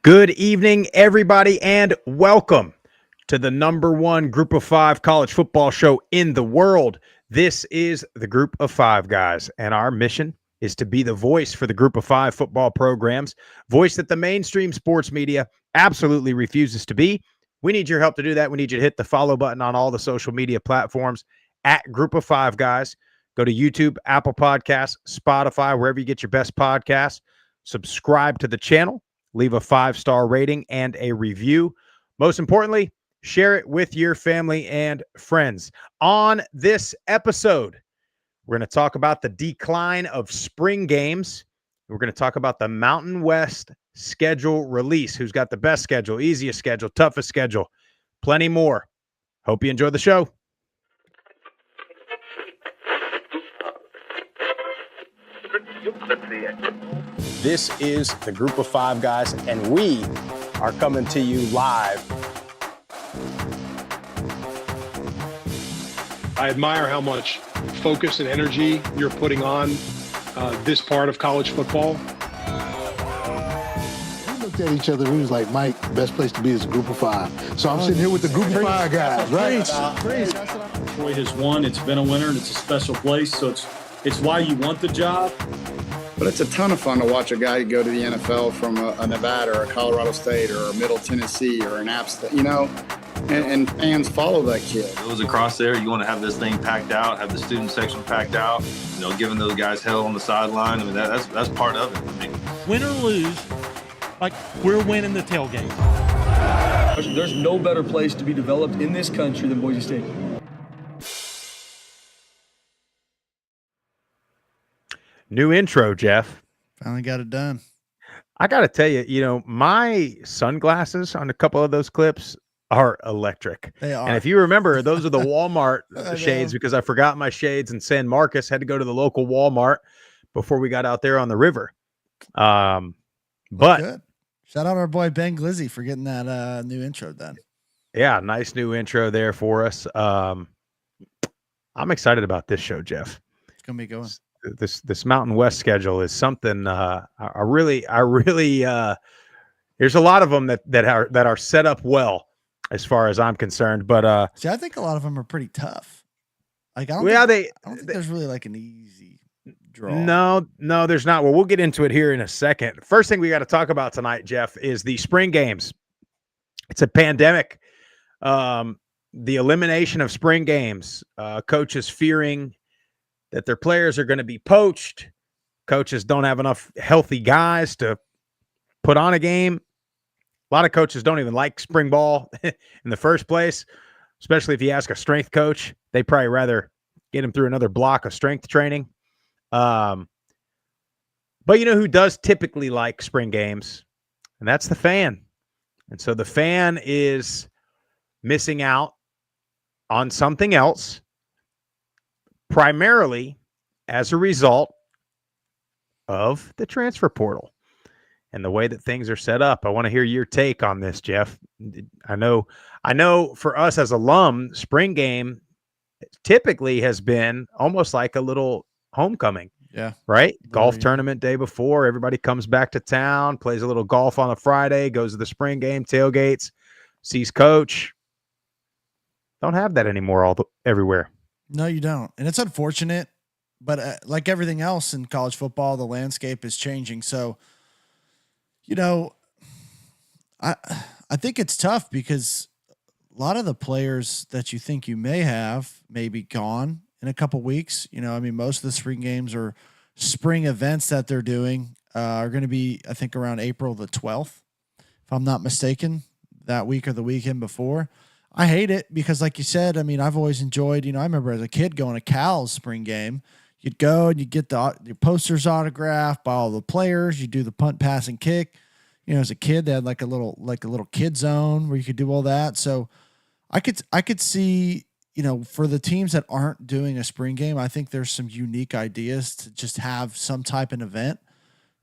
Good evening, everybody, and welcome to the number one Group of Five college football show in the world. This is the Group of Five guys, and our mission is to be the voice for the Group of Five football programs, voice that the mainstream sports media absolutely refuses to be. We need your help to do that. We need you to hit the follow button on all the social media platforms at Group of Five guys. Go to YouTube, Apple Podcasts, Spotify, wherever you get your best podcasts. Subscribe to the channel. Leave a 5-star rating and a review. Most importantly, share it with your family and friends. On this episode, we're going to talk about the decline of spring games. We're going to talk about the Mountain West schedule release. Who's got the best schedule, easiest schedule, toughest schedule, plenty more. Hope you enjoy the show. This is the Group of Five guys, and we are coming to you live. I admire how much focus and energy you're putting on this part of college football. We looked at each other, we was like, Mike, the best place to be is a Group of Five. So I'm sitting here with the Group of Five guys, right? Troy has won, it's been a winner, and it's a special place, so it's why you want the job. But it's a ton of fun to watch a guy go to the NFL from a Nevada or a Colorado State or a Middle Tennessee or an App State, and fans follow that kid. It was across there. You want to have this thing packed out, have the student section packed out, giving those guys hell on the sideline. I mean, that's part of it. I mean, win or lose, like we're winning the tailgate. There's no better place to be developed in this country than Boise State. New intro, Jeff. Finally got it done. I got to tell you, my sunglasses on a couple of those clips are electric. They are. And if you remember, those are the Walmart shades because I forgot my shades in San Marcos, had to go to the local Walmart before we got out there on the river. But good. Shout out our boy Ben Glizzy for getting that new intro done. Yeah, nice new intro there for us. I'm excited about this show, Jeff. It's going to be going. This Mountain West schedule is something I really there's a lot of them that are set up well as far as I'm concerned, but see, I think a lot of them are pretty tough. Like I don't think there's really like an easy draw. No, there's not. Well, we'll get into it here in a second. First thing we got to talk about tonight, Jeff, is the spring games. It's a pandemic. The elimination of spring games. Coaches fearing that their players are going to be poached. Coaches don't have enough healthy guys to put on a game. A lot of coaches don't even like spring ball in the first place, especially if you ask a strength coach. They'd probably rather get him through another block of strength training. But you know who does typically like spring games? And that's the fan. And so the fan is missing out on something else, primarily as a result of the transfer portal and the way that things are set up. I want to hear your take on this, Jeff. I know for us as alum, spring game typically has been almost like a little homecoming. Yeah. Right? Golf tournament day before, everybody comes back to town, plays a little golf on a Friday, goes to the spring game, tailgates, sees coach. Don't have that anymore everywhere. No, you don't. And it's unfortunate, but like everything else in college football, the landscape is changing. So, I think it's tough because a lot of the players that you think you may have may be gone in a couple weeks. Most of the spring games or spring events that they're doing are going to be, I think, around April the 12th, if I'm not mistaken, that week or the weekend before. I hate it because, like you said, I've always enjoyed, I remember as a kid going to Cal's spring game. You'd go and you'd get your posters autographed by all the players. You do the punt, pass, and kick. As a kid, they had like a little kid zone where you could do all that. So I could see, for the teams that aren't doing a spring game, I think there's some unique ideas to just have some type of event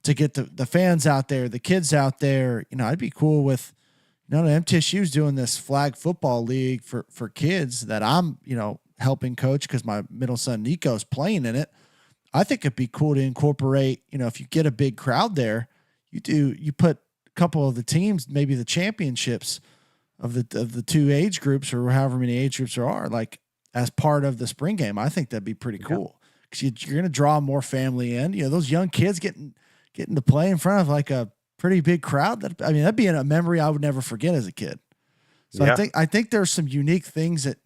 to get the fans out there, the kids out there. I'd be cool with. The MTSU's doing this flag football league for kids that I'm, helping coach because my middle son Nico's playing in it. I think it'd be cool to incorporate, if you get a big crowd there, you put couple of the teams, maybe the championships of the two age groups or however many age groups there are, like as part of the spring game. I think that'd be pretty cool because you're going to draw more family in. You know, those young kids getting to play in front of like a pretty big crowd. That'd be a memory I would never forget as a kid. So I think there's some unique things that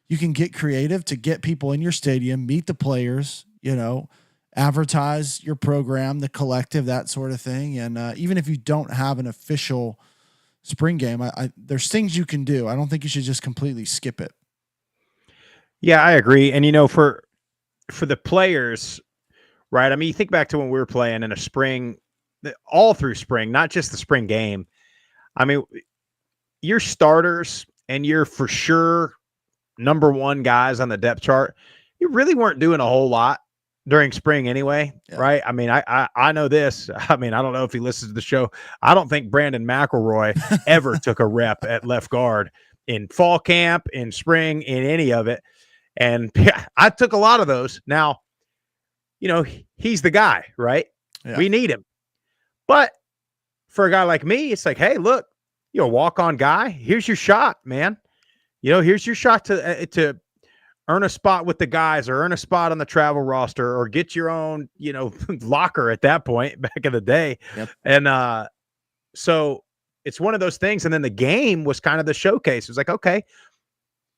you can get creative to get people in your stadium, meet the players, you know, advertise your program, the collective, that sort of thing. And even if you don't have an official spring game, there's things you can do. I don't think you should just completely skip it. Yeah, I agree. And, you know, for the players, right? I mean, you think back to when we were playing in a spring, all through spring, not just the spring game. I mean, your starters and your for sure number one guys on the depth chart, you really weren't doing a whole lot during spring anyway, right? I mean, I know this. I mean, I don't know if he listens to the show. I don't think Brandon McElroy ever took a rep at left guard in fall camp, in spring, in any of it. And yeah, I took a lot of those. Now, you know, he's the guy, right? Yeah. We need him. But for a guy like me, it's like, hey, look, you're a walk-on guy. Here's your shot, man. You know, here's your shot to earn a spot with the guys or earn a spot on the travel roster or get your own, you know, locker at that point back in the day. Yep. And so it's one of those things. And then the game was kind of the showcase. It was like, okay,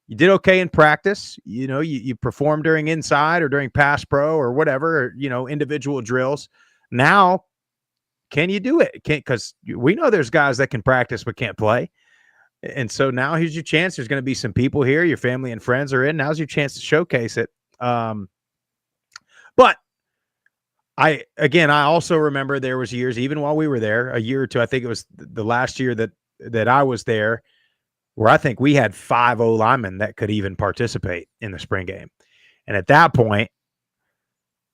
you did okay in practice. You know, you performed during inside or during pass pro or whatever, or, you know, individual drills. Now, can you do it? Because we know there's guys that can practice but can't play. And so now here's your chance. There's going to be some people here. Your family and friends are in. Now's your chance to showcase it. But I also remember there was years, even while we were there, a year or two, I think it was the last year that I was there, where I think we had 5 O-linemen that could even participate in the spring game. And at that point,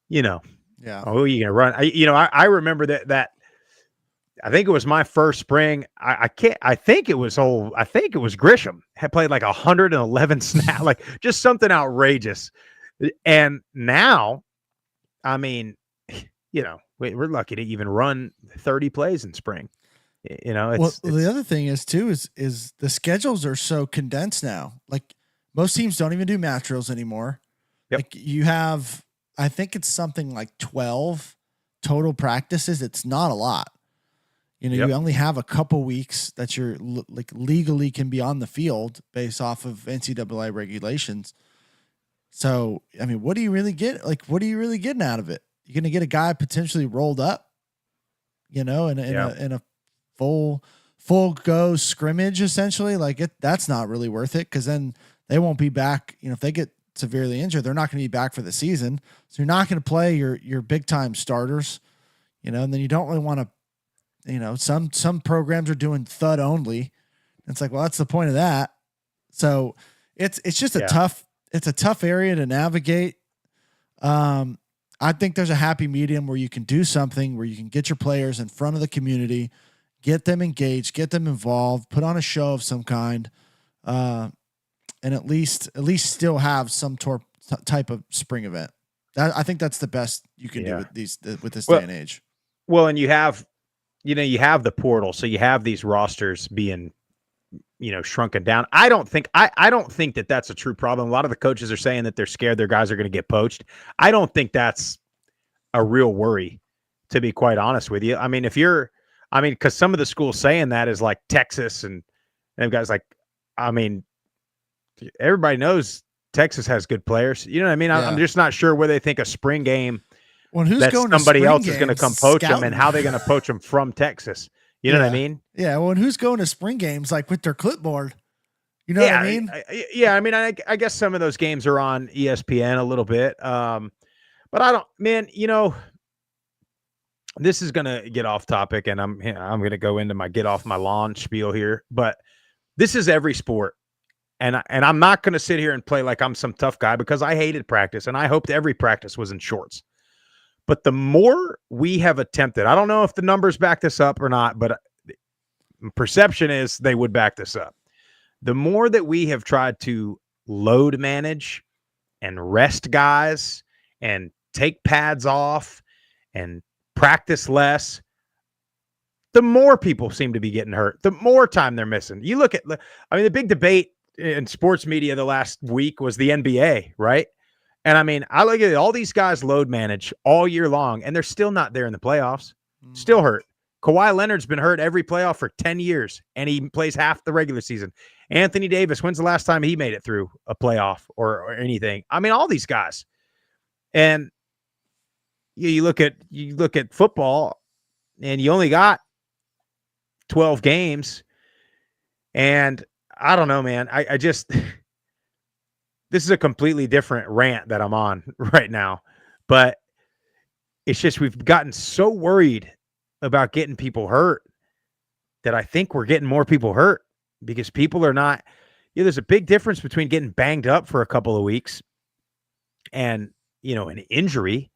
you know, who are you going to run? I remember that I think it was my first spring. I think it was Grisham had played like 111 snaps, like just something outrageous. And now, I mean, you know, we're lucky to even run 30 plays in spring. You know, it's the other thing is too, is the schedules are so condensed now. Like most teams don't even do match drills anymore. Yep. Like you have, I think it's something like 12 total practices. It's not a lot. You know, you only have a couple weeks that you're like legally can be on the field based off of NCAA regulations. So, I mean, what do you really get? Like, what are you really getting out of it? You're going to get a guy potentially rolled up, you know, in a full go scrimmage, essentially. Like that's not really worth it. Cause then they won't be back. You know, if they get severely injured, they're not going to be back for the season. So you're not going to play your big time starters, you know, and then you don't really want to, you know, some programs are doing thud only. It's like, well, that's the point of that. So it's just a tough area to navigate. I think there's a happy medium where you can do something where you can get your players in front of the community, get them engaged, get them involved, put on a show of some kind, and at least still have some type of spring event. I think that's the best you can do with this day and age. Well, and you have the portal, so you have these rosters being, you know, shrunken down. I don't think that that's a true problem. A lot of the coaches are saying that they're scared their guys are going to get poached. I don't think that's a real worry, to be quite honest with you. I mean, because some of the schools saying that is like Texas and guys like, I mean, everybody knows Texas has good players. You know what I mean? I'm just not sure where they think a spring game. Well, who's that going somebody to else is going to come poach them, and how they're going to poach them from Texas. You know what I mean? Yeah. Well, and who's going to spring games like with their clipboard? You know what I mean? I guess some of those games are on ESPN a little bit. But I don't, man, you know, this is going to get off topic, and I'm going to go into my get off my lawn spiel here, but this is every sport. And I'm not going to sit here and play like I'm some tough guy, because I hated practice, and I hoped every practice was in shorts. But the more we have attempted, I don't know if the numbers back this up or not, but perception is they would back this up. The more that we have tried to load manage and rest guys and take pads off and practice less, the more people seem to be getting hurt, the more time they're missing. You look at, the big debate in sports media the last week was the NBA, right? And I mean, I look at it, all these guys load manage all year long, and they're still not there in the playoffs. Still hurt. Kawhi Leonard's been hurt every playoff for 10 years, and he plays half the regular season. Anthony Davis, when's the last time he made it through a playoff or anything? I mean, all these guys. And you look at football, and you only got 12 games. And I don't know, man. I just this is a completely different rant that I'm on right now. But it's just we've gotten so worried about getting people hurt that I think we're getting more people hurt because people are not, there's a big difference between getting banged up for a couple of weeks and, an injury.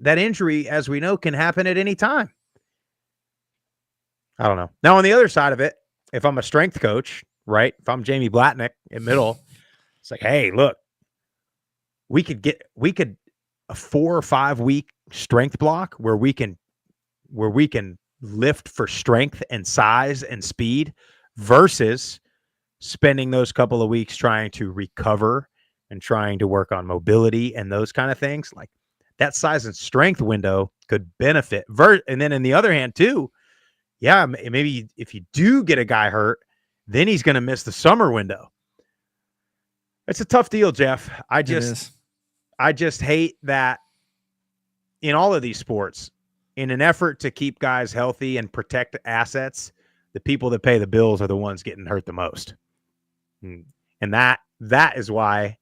That injury, as we know, can happen at any time. I don't know. Now, on the other side of it, if I'm a strength coach, right? If I'm Jamie Blatnick in middle, it's like, hey, look, we could a 4 or 5 week strength block where we can lift for strength and size and speed versus spending those couple of weeks trying to recover and trying to work on mobility and those kind of things. Like that size and strength window could benefit. And then on the other hand too, yeah, maybe if you do get a guy hurt, then he's going to miss the summer window. It's a tough deal, Jeff. I just hate that in all of these sports, in an effort to keep guys healthy and protect assets, the people that pay the bills are the ones getting hurt the most. And that is why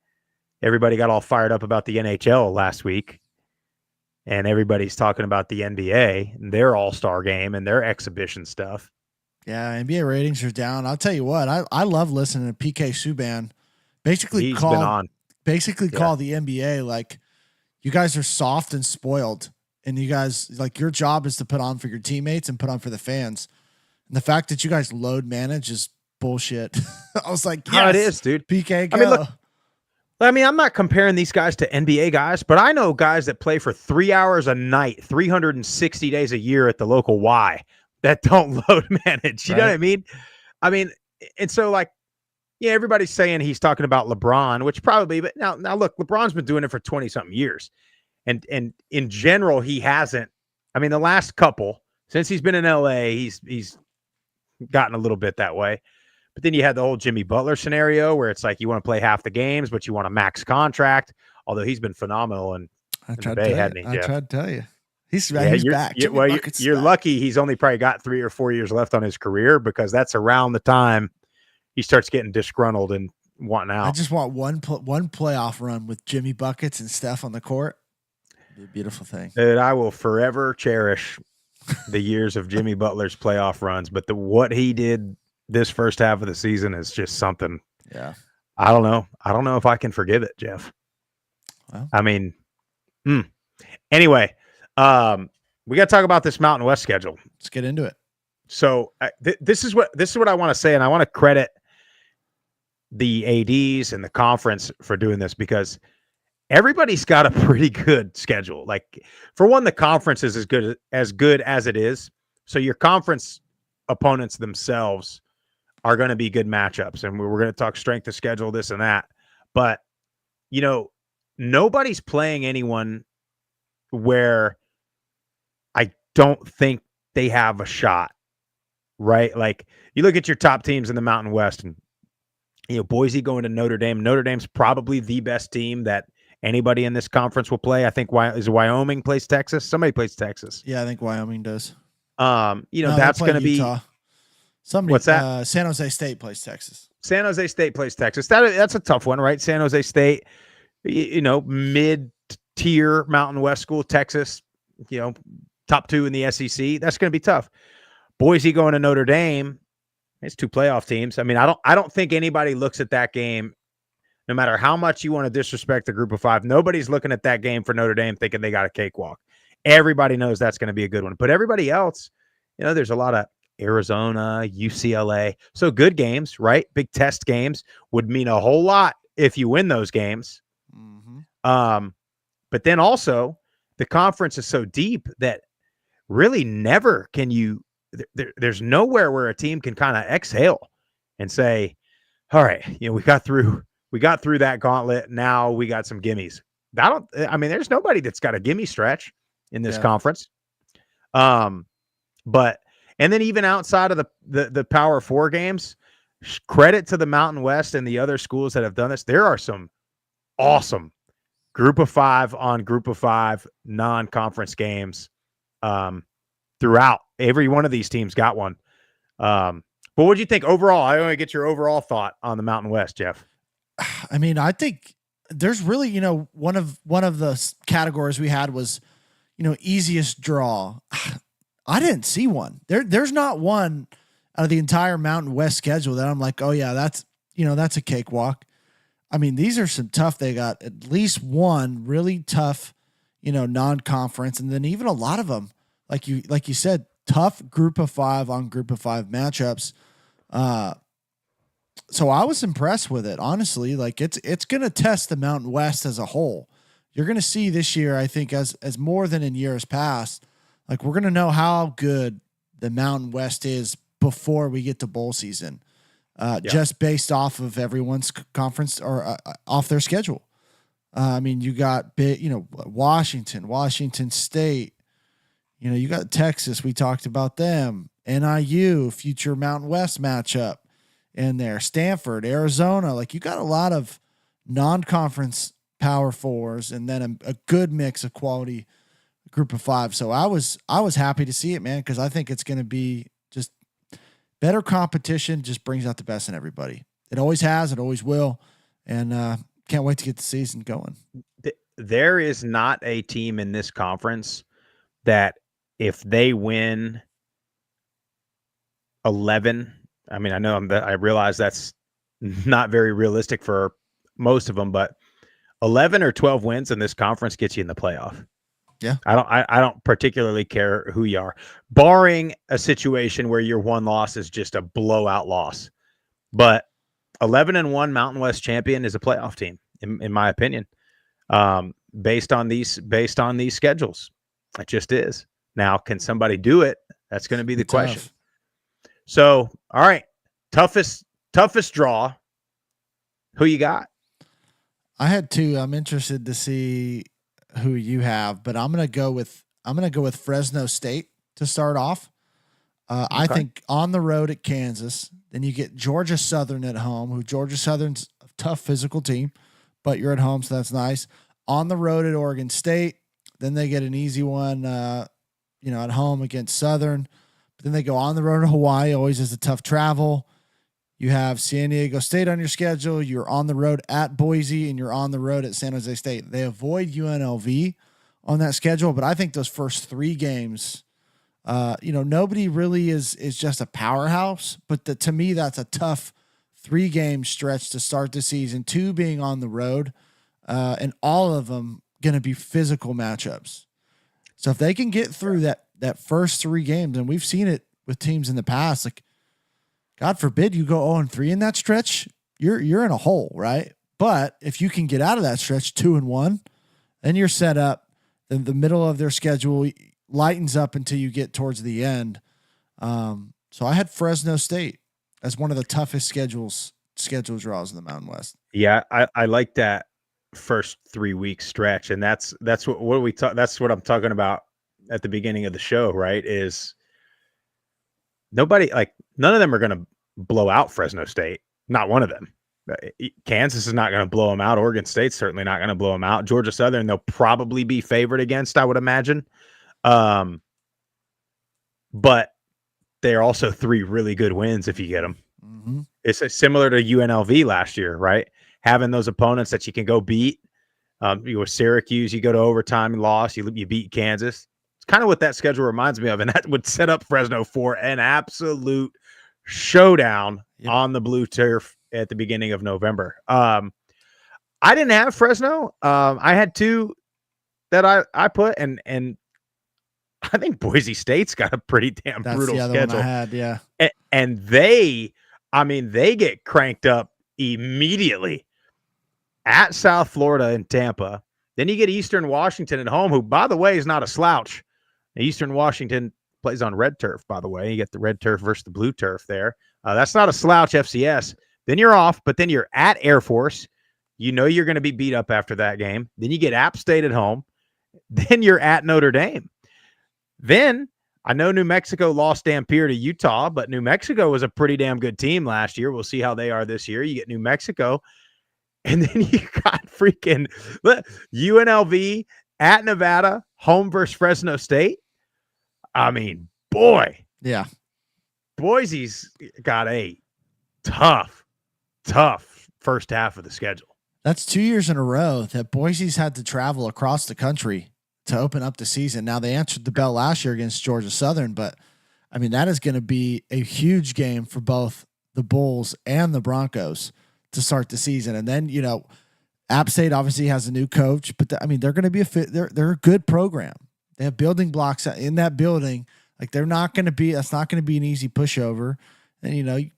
everybody got all fired up about the NHL last week. And everybody's talking about the NBA and their all-star game and their exhibition stuff. Yeah, NBA ratings are down. I'll tell you what, I love listening to PK Subban call the NBA like, you guys are soft and spoiled. And you guys, like, your job is to put on for your teammates and put on for the fans. And the fact that you guys load manage is bullshit. I was like, yes, it is, dude. PK, go. I'm not comparing these guys to NBA guys, but I know guys that play for 3 hours a night, 360 days a year at the local Y that don't load manage. You know what I mean? And so, like, yeah, everybody's saying he's talking about LeBron, which probably, but now look, LeBron's been doing it for 20-something years. And in general, he hasn't. I mean, the last couple, since he's been in LA, he's gotten a little bit that way. But then you had the whole Jimmy Butler scenario where it's like you want to play half the games, but you want a max contract. Although he's been phenomenal in the Bay, hasn't he, Jeff? I tried to tell you. He's you're, back. You're lucky he's only probably got 3 or 4 years left on his career because that's around the time he starts getting disgruntled and wanting out. I just want one playoff run with Jimmy Buckets and Steph on the court. It'd be a beautiful thing. Dude, I will forever cherish the years of Jimmy Butler's playoff runs, but what he did this first half of the season is just something. Yeah. I don't know. I don't know if I can forgive it, Jeff. Well, Anyway, we got to talk about this Mountain West schedule. Let's get into it. So this is what I want to say, and I want to credit the ADs and the conference for doing this because everybody's got a pretty good schedule. Like, for one, the conference is as good as it is. So your conference opponents themselves are going to be good matchups, and we're going to talk strength of schedule, this and that. But nobody's playing anyone where I don't think they have a shot. Right? Like, you look at your top teams in the Mountain West, and Boise going to Notre Dame. Notre Dame's probably the best team that anybody in this conference will play. I think Wyoming plays Texas. Somebody plays Texas. Yeah, I think Wyoming does. That's going to be somebody. What's that? San Jose State plays Texas. San Jose State plays Texas. That's a tough one, right? San Jose State, mid-tier Mountain West school. Texas, top 2 in the SEC. That's going to be tough. Boise going to Notre Dame. It's 2 playoff teams. I mean, I don't think anybody looks at that game, no matter how much you want to disrespect the group of 5. Nobody's looking at that game for Notre Dame thinking they got a cakewalk. Everybody knows that's going to be a good one. But everybody else, there's a lot of Arizona, UCLA. So good games, right? Big test games would mean a whole lot if you win those games. Mm-hmm. But then also the conference is so deep that really never can you there's nowhere where a team can kind of exhale and say, all right, we got through that gauntlet. Now we got some gimmies. There's nobody that's got a gimme stretch in this conference. But and then even outside of the Power Four games, credit to the Mountain West and the other schools that have done this. There are some awesome Group of 5 on Group of 5 non-conference games throughout. Every one of these teams got one. But what do you think overall? I want to get your overall thought on the Mountain West, Jeff. I mean, I think there's really, one of the categories we had was, easiest draw. I didn't see one. There's not one out of the entire Mountain West schedule that I'm like, oh yeah, that's a cakewalk. I mean, these are some tough. They got at least one really tough, non-conference, and then even a lot of them, like you said, tough Group of 5 on Group of 5 matchups. So I was impressed with it, honestly. Like it's going to test the Mountain West as a whole. You're going to see this year, I think, as more than in years past. Like we're going to know how good the Mountain West is before we get to bowl season. Just based off of everyone's conference or off their schedule. You got Washington State, you got Texas. We talked about them, NIU, future Mountain West matchup in there, Stanford, Arizona. Like you got a lot of non-conference Power Fours and then a good mix of quality Group of 5. So I was happy to see it, man. Cause I think it's going to be just better competition, just brings out the best in everybody. It always has, it always will. And can't wait to get the season going. There is not a team in this conference that if they win 11, I realize that's not very realistic for most of them, but 11 or 12 wins in this conference gets you in the playoff. Yeah. I don't particularly care who you are, barring a situation where your one loss is just a blowout loss. But 11-1 Mountain West champion is a playoff team, in my opinion. Based on these schedules, it just is. Now, can somebody do it? That's going to be the question. So, all right, toughest draw. Who you got? I had two. I'm interested to see who you have, but I'm gonna go with Fresno State to start off. Okay. I think on the road at Kansas, then you get Georgia Southern at home. Who Georgia Southern's a tough physical team, but you're at home, so that's nice. On the road at Oregon State, then they get an easy one, at home against Southern. But then they go on the road to Hawaii, always is a tough travel. You have San Diego State on your schedule. You're on the road at Boise, and you're on the road at San Jose State. They avoid UNLV on that schedule, but I think those first 3 games, nobody really is just a powerhouse. But to me, that's a tough 3-game stretch to start the season. 2 being on the road, and all of them going to be physical matchups. So if they can get through that first 3 games, and we've seen it with teams in the past, like, God forbid you go 0-3 in that stretch, you're in a hole, right? But if you can get out of that stretch 2-1, then you're set up. Then the middle of their schedule lightens up until you get towards the end. So I had Fresno State as one of the toughest schedule draws in the Mountain West. Yeah, I like that first 3-week stretch, and that's what we talk. That's what I'm talking about at the beginning of the show, right? Is none of them are going to blow out Fresno State. Not one of them. Kansas is not going to blow them out. Oregon State's certainly not going to blow them out. Georgia Southern, they'll probably be favored against, I would imagine. But they're also 3 really good wins if you get them. Mm-hmm. It's similar to UNLV last year, right? Having those opponents that you can go beat. With Syracuse, you go to overtime and lost. You beat Kansas. Kind of what that schedule reminds me of, and that would set up Fresno for an absolute showdown on the blue turf at the beginning of November. I didn't have Fresno. I had 2 that I put, and I think Boise State's got a pretty damn brutal the other schedule. One I had, yeah. And they get cranked up immediately at South Florida and Tampa. Then you get Eastern Washington at home, who, by the way, is not a slouch. Eastern Washington plays on red turf, by the way. You get the red turf versus the blue turf there. That's not a slouch FCS. Then you're off, but then you're at Air Force. You know you're going to be beat up after that game. Then you get App State at home. Then you're at Notre Dame. Then I know New Mexico lost Dampier to Utah, but New Mexico was a pretty damn good team last year. We'll see how they are this year. You get New Mexico. And then you got freaking UNLV at Nevada, home versus Fresno State. I mean, boy. Yeah. Boise's got a tough first half of the schedule. That's 2 years in a row that Boise's had to travel across the country to open up the season. Now, they answered the bell last year against Georgia Southern, but, I mean, that is going to be a huge game for both the Bulls and the Broncos to start the season. And then, you know, App State obviously has a new coach, but I mean, they're going to be a fit. They're a good program. They have building blocks in that building. Like that's not going to be an easy pushover. And, you know, you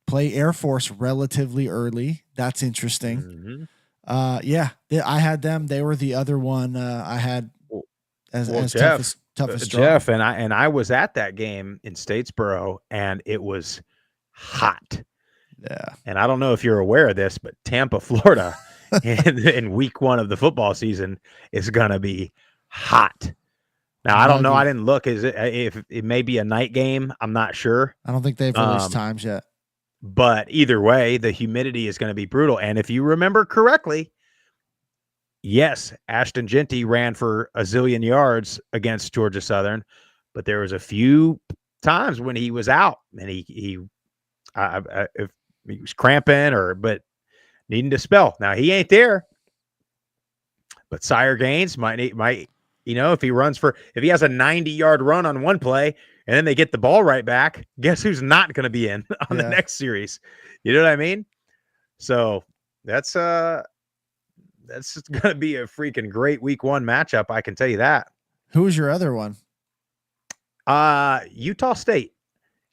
play Air Force relatively early. That's interesting. Mm-hmm. I had them. They were the other one I had as toughest draw. Jeff and I was at that game in Statesboro, and it was hot. Yeah. And I don't know if you're aware of this, but Tampa, Florida, in week 1 of the football season is going to be hot. Now, I don't know. I didn't look. If it may be a night game? I'm not sure. I don't think they've released times yet. But either way, the humidity is going to be brutal. And if you remember correctly, yes, Ashton Genty ran for a zillion yards against Georgia Southern, but there was a few times when he was out and he was cramping but needing to spell. Now he ain't there, but Sire Gaines might, you know, if he has a 90-yard run on one play and then they get the ball right back, guess who's not going to be in on the next series? You know what I mean? So that's going to be a freaking great week 1 matchup. I can tell you that. Who was your other one? Utah State.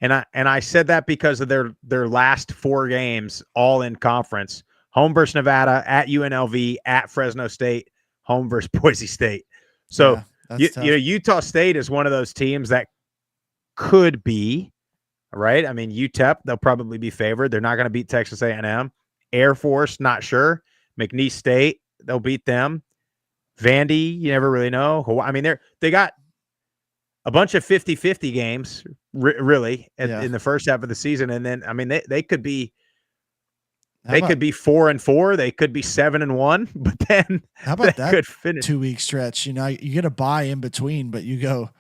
And I said that because of their last 4 games, all in conference. Home versus Nevada, at UNLV, at Fresno State, home versus Boise State. So you know, Utah State is one of those teams that could be, right? I mean, UTEP, they'll probably be favored. They're not going to beat Texas A&M. Air Force, not sure. McNeese State, they'll beat them. Vandy, you never really know. I mean, they got a bunch of 50-50 games, really, in the first half of the season. And then, I mean, they could be 4-4. They could be 7-1, but then how about that could finish 2-week stretch? You know, you get a bye in between, but you go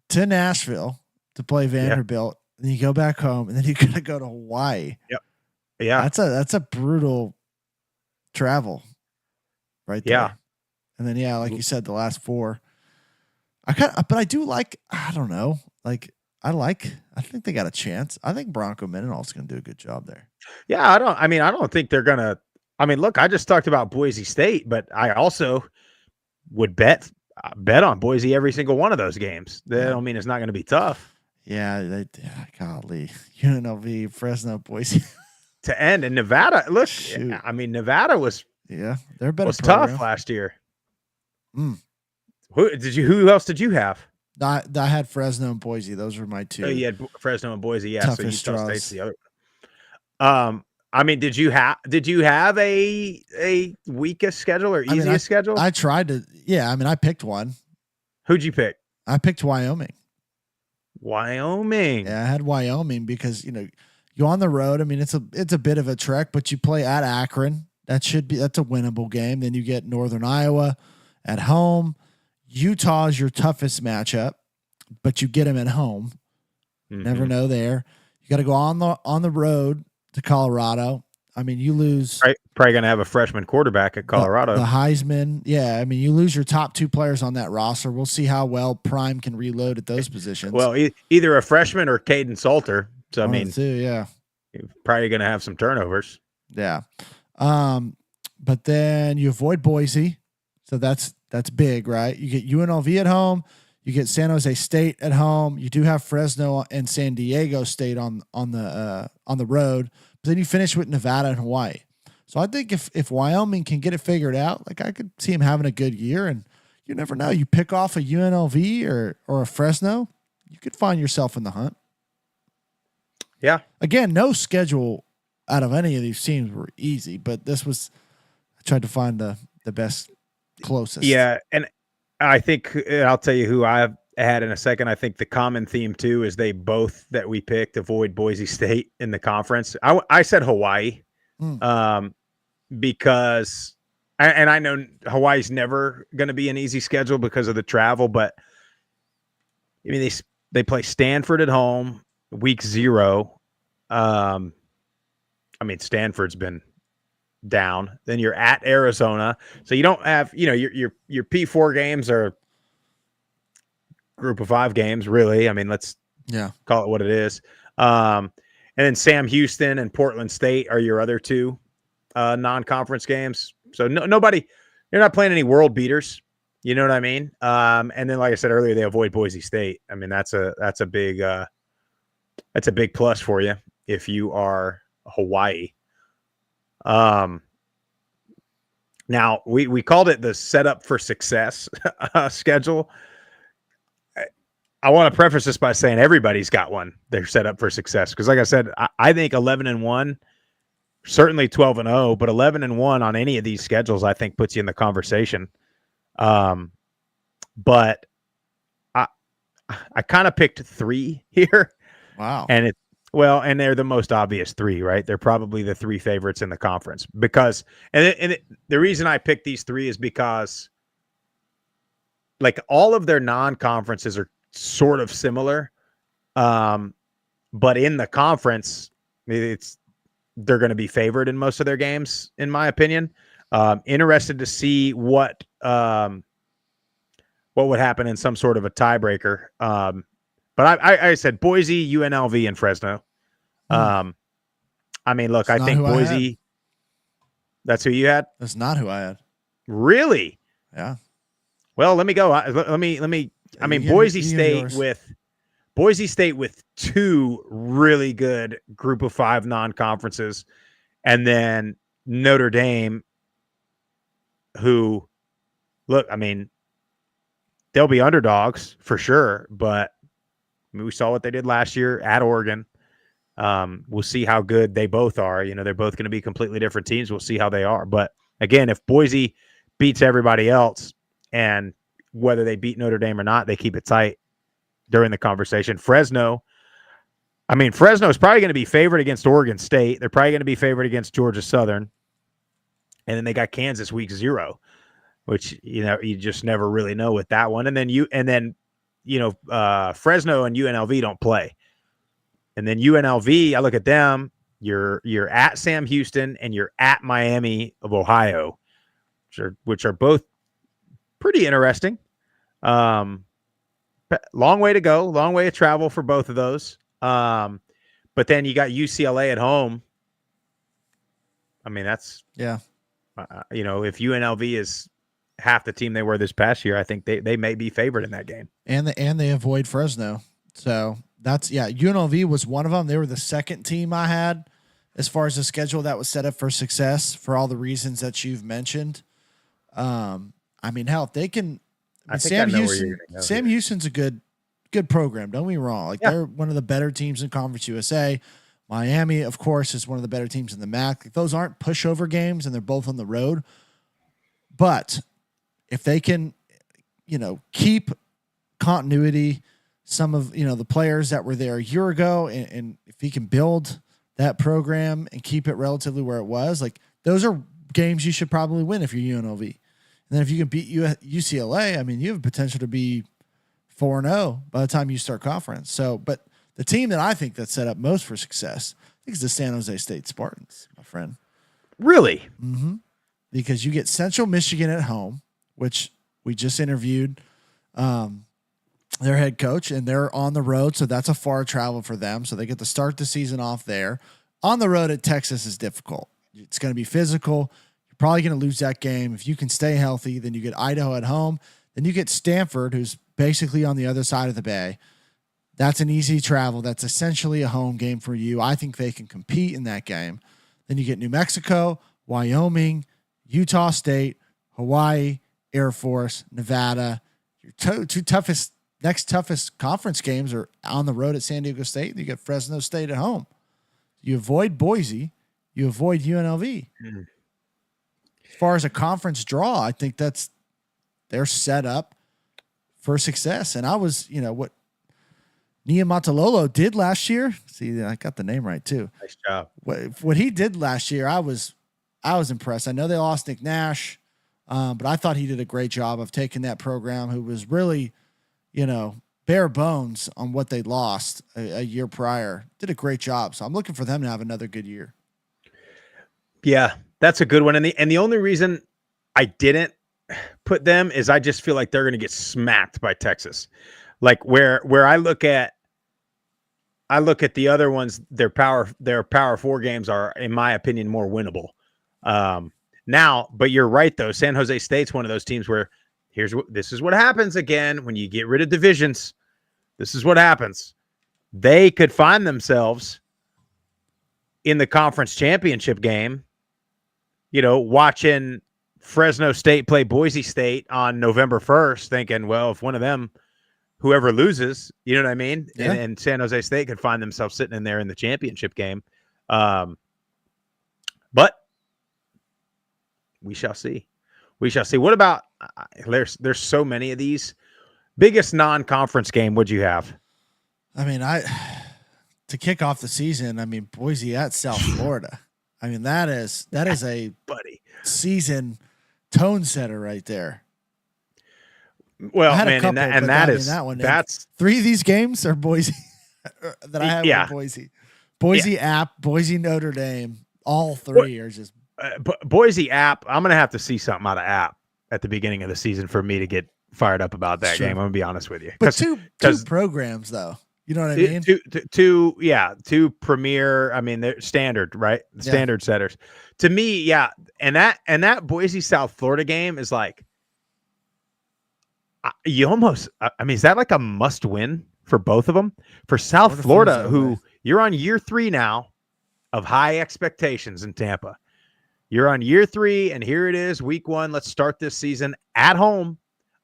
to Nashville to play Vanderbilt, and you go back home, and then you got to go to Hawaii. Yep. Yeah. That's a brutal travel right there. Yeah. And then, like you said, the last 4. But I do like, I don't know, like I think they got a chance. I think Bronco Mendenhall's going to do a good job there. Yeah, I don't think they're going to. I mean, look, I just talked about Boise State, but I also would bet on Boise every single one of those games. That don't mean it's not going to be tough. Yeah, golly, UNLV, Fresno, Boise to end. And Nevada, look, I mean, Nevada was they're a better was program. tough last year. Who else did you have? I had Fresno and Boise. Those were my 2. Oh, you had Fresno and Boise. Yeah, toughest so Utah draws. State's the other one. I mean, did you have a weakest schedule or easiest schedule? I tried to. Yeah, I mean, I picked one. Who'd you pick? I picked Wyoming. Wyoming. Yeah, I had Wyoming because you on the road. I mean, it's a bit of a trek, but you play at Akron. That's a winnable game. Then you get Northern Iowa at home. Utah is your toughest matchup, but you get them at home. Mm-hmm. Never know there. You got to go on the road to Colorado. I mean, you lose. Probably going to have a freshman quarterback at Colorado. The Heisman. Yeah. I mean, you lose your top 2 players on that roster. We'll see how well Prime can reload at those positions. Well, either a freshman or Caden Salter. So, I mean, you're probably going to have some turnovers. Yeah. But then you avoid Boise. So that's big, right? You get UNLV at home. You get San Jose State at home. You do have Fresno and San Diego State on the road. But then you finish with Nevada and Hawaii. So I think if Wyoming can get it figured out, like I could see him having a good year. And you never know. You pick off a UNLV or a Fresno. you could find yourself in the hunt. Yeah. Again, no schedule out of any of these teams were easy, but this was, I tried to find the best, closest. Yeah. And I think I'll tell you who I've had in a second. I think the common theme too is they both that we picked avoid Boise State in the conference. I said Hawaii because, and I know Hawaii's never going to be an easy schedule because of the travel, but I mean, they play Stanford at home week 0. I mean, Stanford's been down. Then you're at Arizona, so you don't have, your P4 games are group of 5 games, really. I mean, let's call it what it is. And then Sam Houston and Portland State are your other 2 non-conference games. So nobody, you're not playing any world beaters. You know what I mean? And then, like I said earlier, they avoid Boise State. I mean, that's a big plus for you if you are Hawaii. Now we called it the setup for success schedule. I want to preface this by saying everybody's got one. They're set up for success because, like I said, I think 11-1, certainly 12-0, but 11-1 on any of these schedules, I think, puts you in the conversation. But I kind of picked 3 here. Wow. And and they're the most obvious 3, right? They're probably the 3 favorites in the conference because, the reason I picked these 3 is because, like, all of their non-conferences are sort of similar. But in the conference, they're going to be favored in most of their games, in my opinion. Interested to see what would happen in some sort of a tiebreaker. But I said Boise, UNLV, and Fresno. I mean, look, I think Boise. That's who you had? That's not who I had. Really? Yeah. Well, let me go. Let me. I mean, Boise State with 2 really good group of 5 non-conferences, and then Notre Dame, who, look, I mean, they'll be underdogs for sure, but I mean, we saw what they did last year at Oregon. We'll see how good they both are. They're both going to be completely different teams. We'll see how they are. But again, if Boise beats everybody else, and whether they beat Notre Dame or not, they keep it tight during the conversation. Fresno is probably going to be favored against Oregon State. They're probably going to be favored against Georgia Southern. And then they got Kansas week 0, which, you just never really know with that one. And then Fresno and UNLV don't play. And then UNLV, I look at them, you're at Sam Houston and you're at Miami of Ohio, which are both pretty interesting. Long way to go, long way to travel for both of those. But then you got UCLA at home. I mean, that's if UNLV is half the team they were this past year, I think they may be favored in that game. And they avoid Fresno. So that's, UNLV was one of them. They were the second team I had as far as the schedule that was set up for success for all the reasons that you've mentioned. I mean, hell, if they can, Sam Houston's a good program. Don't get me wrong. Like, they're one of the better teams in Conference USA. Miami, of course, is one of the better teams in the MAC. Like, those aren't pushover games, and they're both on the road. But if they can, keep continuity, some of, the players that were there a year ago, and if he can build that program and keep it relatively where it was, like, those are games you should probably win if you're UNLV. And then if you can beat UCLA, I mean, you have potential to be 4-0 by the time you start conference. So, but the team that I think that's set up most for success, I think, is the San Jose State Spartans, my friend. Really? Mm-hmm. Because you get Central Michigan at home, which we just interviewed their head coach, and they're on the road, so that's a far travel for them. So they get to start the season off there. On the road at Texas is difficult. It's going to be physical. You're probably going to lose that game. If you can stay healthy, then you get Idaho at home. Then you get Stanford, who's basically on the other side of the bay. That's an easy travel. That's essentially a home game for you. I think they can compete in that game. Then you get New Mexico, Wyoming, Utah State, Hawaii, Air Force, Nevada. Your two toughest next toughest conference games are on the road at San Diego State. You get Fresno State at home. You avoid Boise. You avoid UNLV. As far as a conference draw, I think they're set up for success. And I was, what Niumatalolo did last year. See, I got the name right too. Nice job. What he did last year, I was impressed. I know they lost Nick Nash, but I thought he did a great job of taking that program, who was really, bare bones on what they lost a year prior. Did a great job. So I'm looking for them to have another good year. Yeah, that's a good one. And the only reason I didn't put them is I just feel like they're going to get smacked by Texas. Like where I look at the other ones, their power 4 games are, in my opinion, more winnable. Now, but you're right though. San Jose State's one of those teams where this is what happens again when you get rid of divisions. This is what happens. They could find themselves in the conference championship game, watching Fresno State play Boise State on November 1st, thinking, well, if one of them, whoever loses, you know what I mean? Yeah. And San Jose State could find themselves sitting in there in the championship game. But we shall see. We shall see. What about, there's so many of these. Biggest non-conference game would you have? I mean, to kick off the season, Boise at South Florida. That is a season tone setter right there. Well, man, that's 3 of these games are Boise that I have with Boise. Boise App, Boise Notre Dame, all 3 are just Boise App. I'm going to have to see something out of App at the beginning of the season for me to get fired up about that game. I'm going to be honest with you. But two programs though. You know what I mean? Two premier. They're standard, right? Standard setters. To me, yeah. And that Boise South Florida game is like, you almost. Is that like a must win for both of them? For South Florida, who you're on year 3 now of high expectations in Tampa. You're on year 3, and here it is, week 1. Let's start this season at home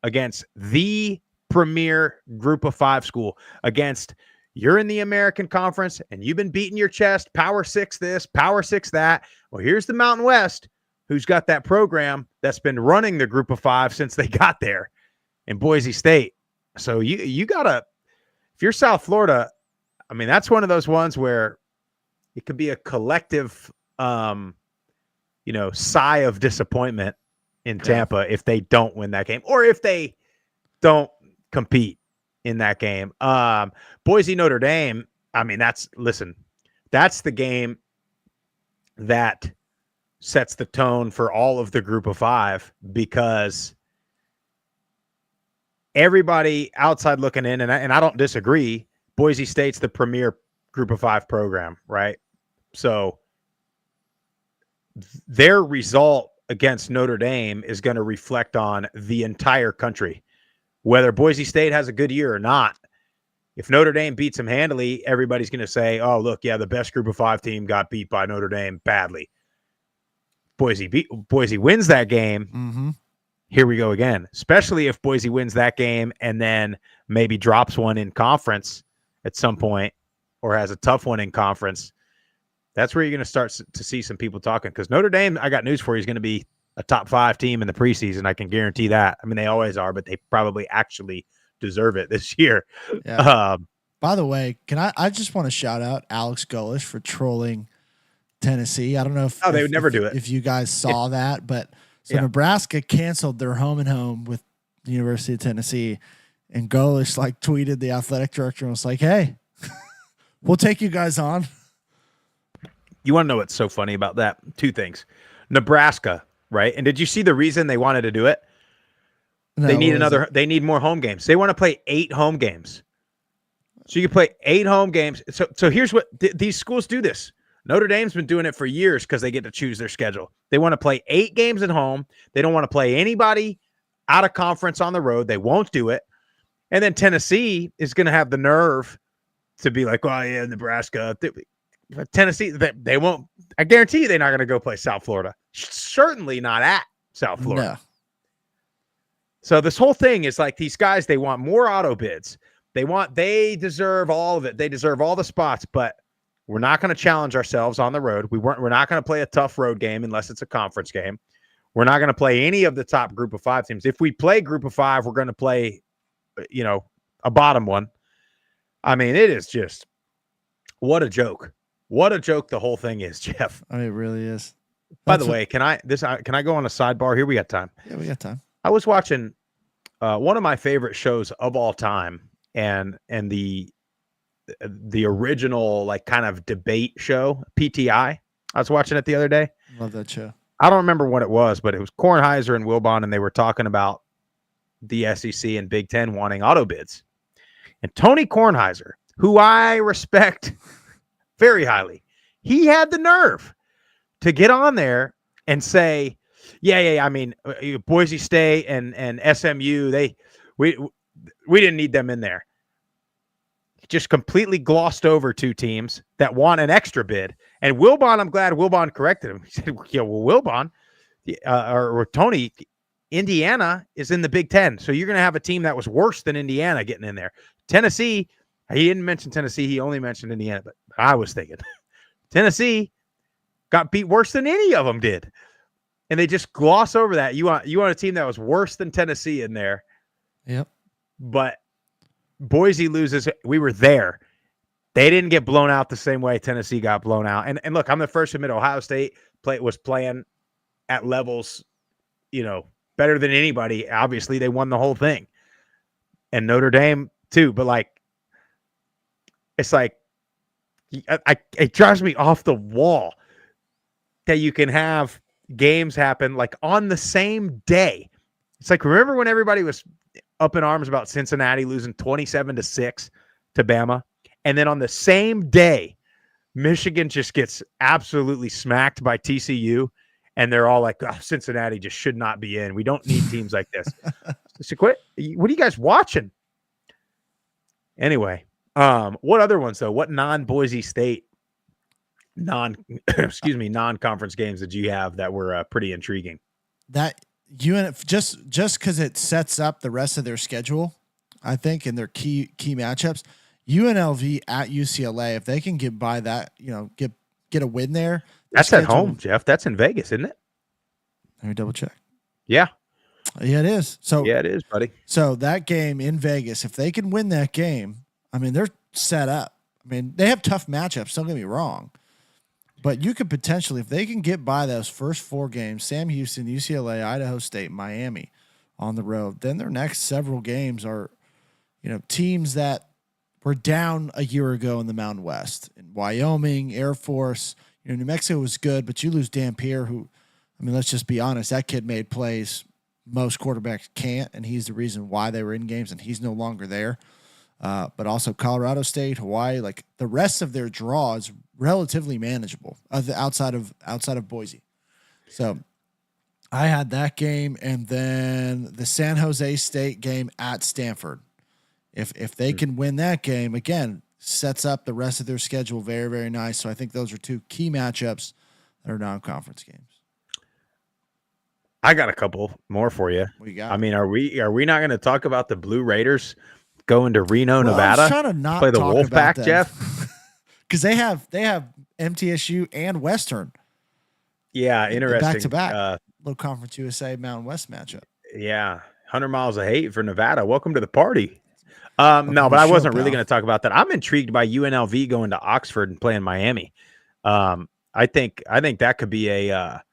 against the premier group of 5 school, against you're in the American Conference and you've been beating your chest, Power 6 this, Power 6 that. Well, here's the Mountain West, who's got that program that's been running the group of 5 since they got there in Boise State. So you gotta, if you're South Florida, that's one of those ones where it could be a collective sigh of disappointment in Tampa if they don't win that game, or if they don't compete in that game. Boise Notre Dame, that's the game that sets the tone for all of the group of 5, because everybody outside looking in, and I don't disagree, Boise State's the premier group of 5 program, right? So their result against Notre Dame is going to reflect on the entire country, whether Boise State has a good year or not. If Notre Dame beats them handily, everybody's going to say, oh, look, the best group of 5 team got beat by Notre Dame badly. Boise wins that game. Mm-hmm. Here we go again, especially if Boise wins that game and then maybe drops one in conference at some point, or has a tough one in conference. That's where you're going to start to see some people talking, because Notre Dame, I got news for you, is going to be a top 5 team in the preseason. I can guarantee that. They always are, but they probably actually deserve it this year. Yeah. By the way, I just want to shout out Alex Golish for trolling Tennessee. I don't know if they would never do it. If you guys saw that, but Nebraska canceled their home and home with the University of Tennessee, and Golish tweeted the athletic director and was like, "Hey, we'll take you guys on." You want to know what's so funny about that? 2 things. Nebraska, right? And did you see the reason they wanted to do it? No, they need more home games. They want to play 8 home games. So you can play 8 home games. So here's what these schools do this. Notre Dame's been doing it for years because they get to choose their schedule. They want to play 8 games at home. They don't want to play anybody out of conference on the road. They won't do it. And then Tennessee is going to have the nerve to be like, well, yeah, Nebraska. Tennessee, they won't. I guarantee you they're not going to go play South Florida. Certainly not at South Florida. So this whole thing is like these guys, they want more auto bids. They deserve all of it. They deserve all the spots, but we're not going to challenge ourselves on the road. We're not going to play a tough road game unless it's a conference game. We're not going to play any of the top group of 5 teams. If we play group of 5, we're going to play, a bottom one. I mean, it is just what a joke. What a joke the whole thing is, Jeff. I mean, it really is. By the way, can I go on a sidebar here? We got time. Yeah, we got time. I was watching one of my favorite shows of all time, and the original like kind of debate show, PTI. I was watching it the other day. Love that show. I don't remember what it was, but it was Kornheiser and Wilbon, and they were talking about the SEC and Big Ten wanting auto bids. And Tony Kornheiser, who I respect very highly, he had the nerve to get on there and say, yeah. I mean, Boise State and SMU, we didn't need them in there. Just completely glossed over 2 teams that want an extra bid. And Wilbon, I'm glad Wilbon corrected him. He said, yeah, well, Wilbon or Tony, Indiana is in the Big Ten. So you're going to have a team that was worse than Indiana getting in there. Tennessee, he didn't mention Tennessee. He only mentioned Indiana. But I was thinking Tennessee got beat worse than any of them did. And they just gloss over that. You want a team that was worse than Tennessee in there. Yep. But Boise loses. We were there. They didn't get blown out the same way Tennessee got blown out. And look, I'm the first to admit Ohio State was playing at levels, better than anybody. Obviously, they won the whole thing. And Notre Dame too. But like, it's like, it drives me off the wall that you can have games happen like on the same day. It's like, remember when everybody was up in arms about Cincinnati losing 27-6 to Bama? And then on the same day, Michigan just gets absolutely smacked by TCU. And they're all like, oh, Cincinnati just should not be in. We don't need teams like this. So what are you guys watching? Anyway, what other ones though? What non-Boise State non-conference games did you have that were pretty intriguing? That just because it sets up the rest of their schedule, I think, and their key matchups. UNLV at UCLA, if they can get by that, get a win there. That's at home, Jeff. That's in Vegas, isn't it? Let me double check. Yeah. Yeah, it is. So yeah, it is, buddy. So that game in Vegas, if they can win that game, I mean, they're set up. I mean, they have tough matchups. Don't get me wrong. But you could potentially, if they can get by those first 4 games, Sam Houston, UCLA, Idaho State, Miami on the road, then their next several games are, teams that were down a year ago in the Mountain West. In Wyoming, Air Force, New Mexico was good, but you lose Dampier, who, I mean, let's just be honest, that kid made plays most quarterbacks can't, and he's the reason why they were in games, and he's no longer there. But also Colorado State, Hawaii, like the rest of their draw is relatively manageable outside of Boise. So I had that game, and then the San Jose State game at Stanford. If they can win that game, again, sets up the rest of their schedule very, very nice. So I think those are 2 key matchups that are non-conference games. I got a couple more for you. What you got? I mean, are we not going to talk about the Blue Raiders going to Reno, Nevada? I was trying to not play the talk Wolfpack, about Jeff, because they have MTSU and Western. Yeah, interesting. Back to back, little Conference USA Mountain West matchup. Yeah, 100 miles of hate for Nevada. Welcome to the party. No, but I wasn't really going to talk about that. I'm intrigued by UNLV going to Oxford and playing Miami. I think that could be a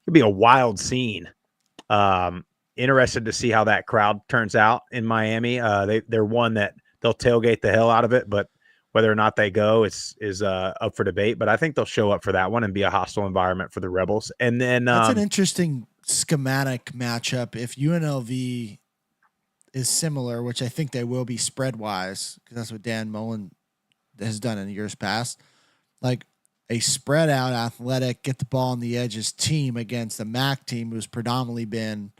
wild scene. Interested to see how that crowd turns out in Miami. They're one that they'll tailgate the hell out of it, but whether or not they go is up for debate. But I think they'll show up for that one and be a hostile environment for the Rebels. And then that's an interesting schematic matchup. If UNLV is similar, which I think they will be spread wise, because that's what Dan Mullen has done in years past, like a spread out, athletic, get the ball on the edges team against a MAC team who's predominantly been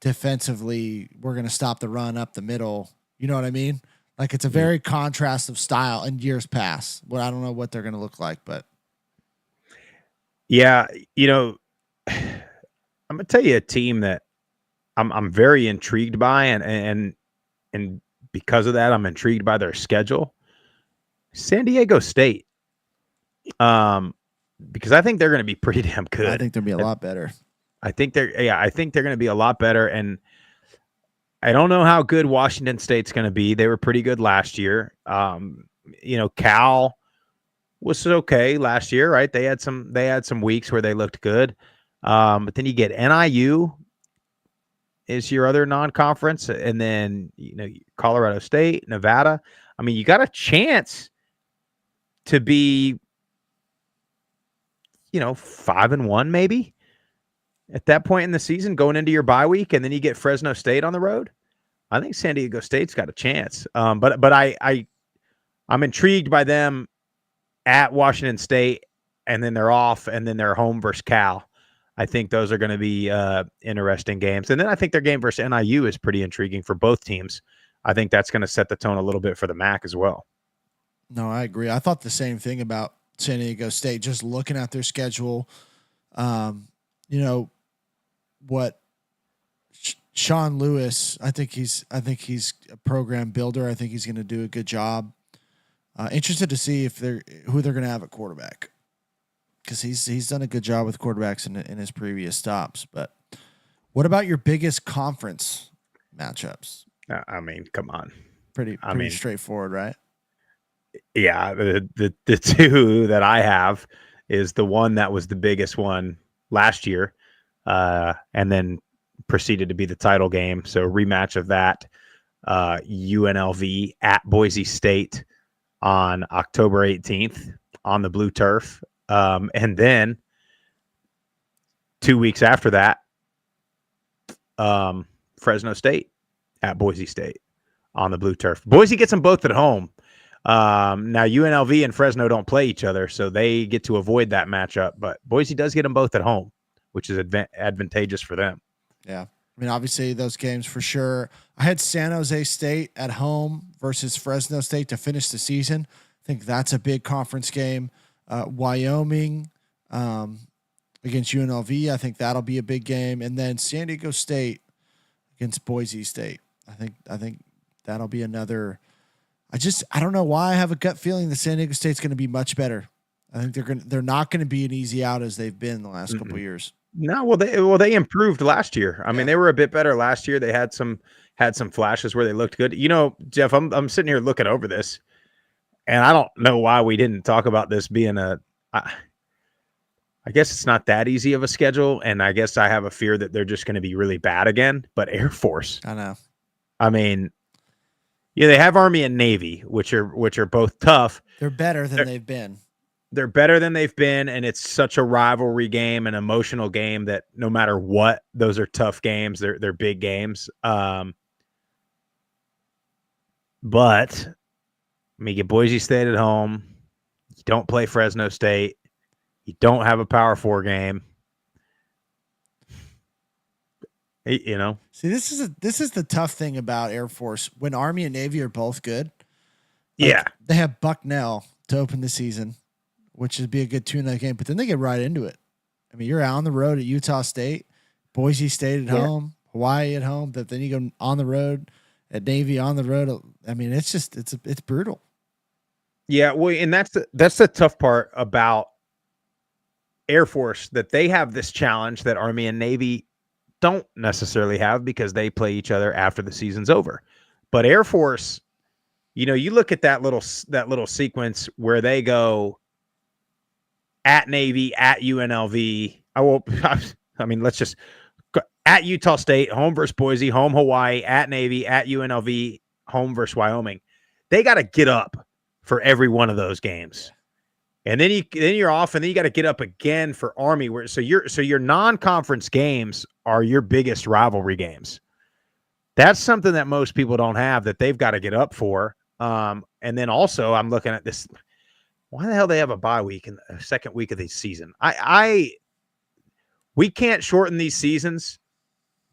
defensively, we're going to stop the run up the middle. You know what I mean? Like it's a very contrast of style in years past. Well, I don't know what they're going to look like, but yeah, I'm going to tell you a team that I'm very intrigued by, and because of that, I'm intrigued by their schedule. San Diego State, because I think they're going to be pretty damn good. I think they'll be a lot better. I think they're going to be a lot better, and I don't know how good Washington State's going to be. They were pretty good last year. Cal was okay last year, right? They had some weeks where they looked good, but then you get NIU is your other non-conference, and then Colorado State, Nevada. I mean, you got a chance to be 5-1 maybe at that point in the season going into your bye week, and then you get Fresno State on the road. I think San Diego State's got a chance. But I'm intrigued by them at Washington State, and then they're off, and then they're home versus Cal. I think those are going to be interesting games. And then I think their game versus NIU is pretty intriguing for both teams. I think that's going to set the tone a little bit for the MAC as well. No, I agree. I thought the same thing about San Diego State, just looking at their schedule. What Sean Lewis, I think he's a program builder. I think he's going to do a good job. Interested to see who they're going to have at quarterback, because he's done a good job with quarterbacks in his previous stops. But what about your biggest conference matchups? I mean, come on, pretty straightforward, right? Yeah, the two that I have is the one that was the biggest one last year, and then proceeded to be the title game. So rematch of that, UNLV at Boise State on October 18th on the blue turf. And then 2 weeks after that, Fresno State at Boise State on the blue turf. Boise gets them both at home. Now UNLV and Fresno don't play each other, so they get to avoid that matchup, but Boise does get them both at home, which is advantageous for them. Yeah. I mean, obviously those games for sure. I had San Jose State at home versus Fresno State to finish the season. I think that's a big conference game. Wyoming against UNLV, I think that'll be a big game. And then San Diego State against Boise State. I think that'll be another. I don't know why I have a gut feeling that San Diego State's going to be much better. I think they're not going to be an easy out as they've been the last couple of years. No, well they improved last year. I mean, they were a bit better last year. They had some flashes where they looked good. Jeff, I'm sitting here looking over this, and I don't know why we didn't talk about this being I guess it's not that easy of a schedule, and I guess I have a fear that they're just going to be really bad again. But Air Force, I know. I mean, they have Army and Navy, which are both tough. They're better than they've been. They're better than they've been, and it's such a rivalry game, an emotional game that no matter what, those are tough games. They're big games. But you get Boise State at home. You don't play Fresno State. You don't have a Power 4 game. See, this is the tough thing about Air Force. When Army and Navy are both good, they have Bucknell to open the season, which would be a good tune-up game. But then they get right into it. I mean, you're on the road at Utah State, Boise State at home, Hawaii at home. That then you go on the road at Navy on the road. I mean, it's brutal. Yeah, well, and that's the tough part about Air Force, that they have this challenge that Army and Navy don't necessarily have because they play each other after the season's over. But Air Force, you look at that little sequence where they go at Navy, at UNLV. Let's just go at Utah State, home versus Boise, home Hawaii, at Navy, at UNLV, home versus Wyoming. They got to get up for every one of those games. And then you're off, and then you got to get up again for Army. So your non-conference games are your biggest rivalry games. That's something that most people don't have, that they've got to get up for. And then also, I'm looking at this. Why the hell they have a bye week in the second week of the season? We can't shorten these seasons,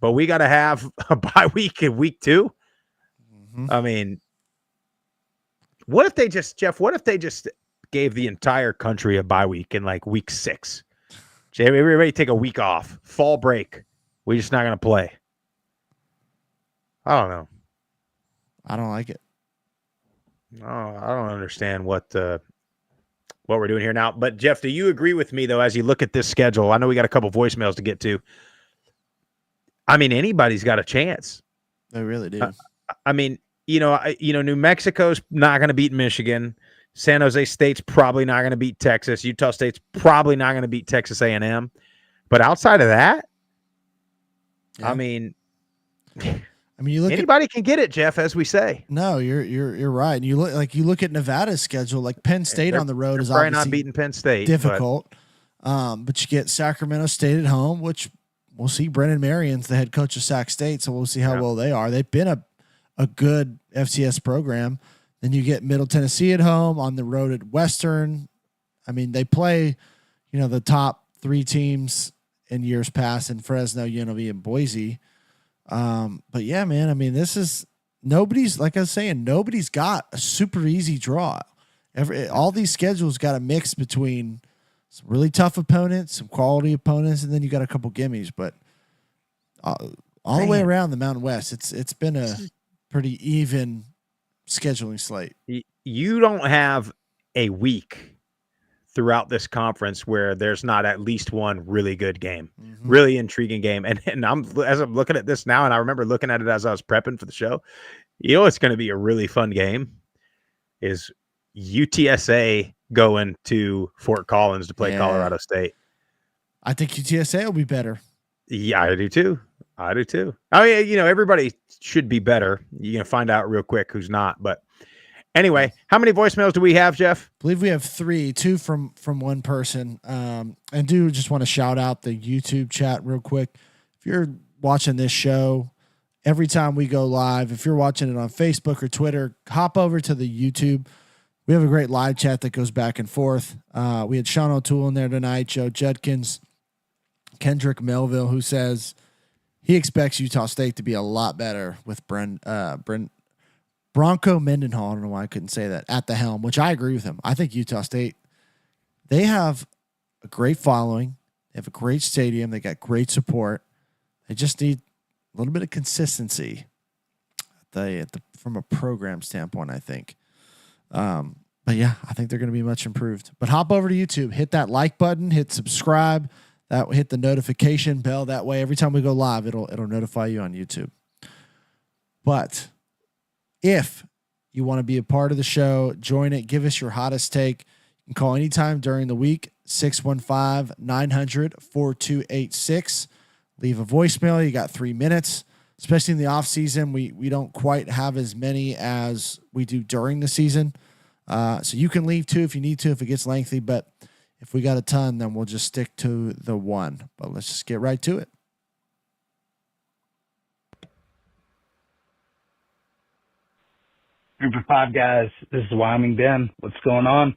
but we got to have a bye week in week 2. Mm-hmm. I mean, what if they just gave the entire country a bye week in like week 6? Everybody take a week off, fall break. We're just not going to play. I don't know. I don't like it. Oh, I don't understand what we're doing here now. But Jeff, do you agree with me though? As you look at this schedule, I know we got a couple voicemails to get to. I mean, anybody's got a chance. They really do. I mean, New Mexico's not going to beat Michigan. San Jose State's probably not going to beat Texas. Utah State's probably not going to beat Texas A&M. But outside of that, Yeah. I mean, you look anybody can get it, Jeff, as we say. No, you're right. And you look at Nevada's schedule. Like Penn State on the road is probably obviously not beating Penn State. difficult. But you get Sacramento State at home, which we'll see. Brennan Marion's the head coach of Sac State, so we'll see how well they are. They've been a good FCS program. Then you get Middle Tennessee at home, on the road at Western. I mean, they play, the top 3 teams in years past in Fresno, UNLV, and Boise. But yeah, man, I mean, nobody's got a super easy draw. All these schedules got a mix between some really tough opponents, some quality opponents, and then you got a couple gimmies. But all the way around the Mountain West, it's been a pretty even scheduling slate. You don't have a week throughout this conference where there's not at least one really good game, really intriguing game. And as I'm looking at this now, and I remember looking at it as I was prepping for the show, it's going to be a really fun game is UTSA going to Fort Collins to play Colorado State. I think UTSA will be better. Yeah, I do too. I mean, everybody should be better. You're going to find out real quick who's not, but anyway, how many voicemails do we have, Jeff? I believe we have 3, 2 from one person. And do just want to shout out the YouTube chat real quick. If you're watching this show, every time we go live, if you're watching it on Facebook or Twitter, hop over to the YouTube. We have a great live chat that goes back and forth. We had Sean O'Toole in there tonight, Joe Judkins, Kendrick Melville, who says he expects Utah State to be a lot better with Bronco Mendenhall, I don't know why I couldn't say that, at the helm, which I agree with him. I think Utah State, they have a great following. They have a great stadium. They got great support. They just need a little bit of consistency from a program standpoint, I think. But yeah, I think they're going to be much improved. But hop over to YouTube, hit that like button, hit subscribe, hit the notification bell. That way, every time we go live, it'll notify you on YouTube. But if you want to be a part of the show, join it, give us your hottest take. You can call anytime during the week, 615-900-4286. Leave a voicemail. You got 3 minutes, especially in the off season. We don't quite have as many as we do during the season. So you can leave 2 if you need to, if it gets lengthy, but if we got a ton, then we'll just stick to the 1, but let's just get right to it. Group of 5 guys. This is Wyoming Ben. What's going on?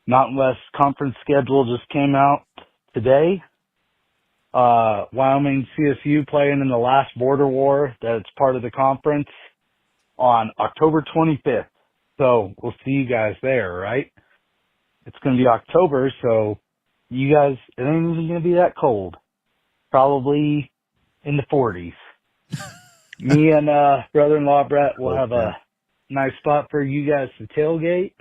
Mountain West Conference schedule just came out today. Wyoming CSU playing in the last border war that's part of the conference on October 25th. So we'll see you guys there, right? It's going to be October, so you guys, it ain't even going to be that cold. Probably in the 40s. Me and brother-in-law Brett will have a nice spot for you guys to tailgate.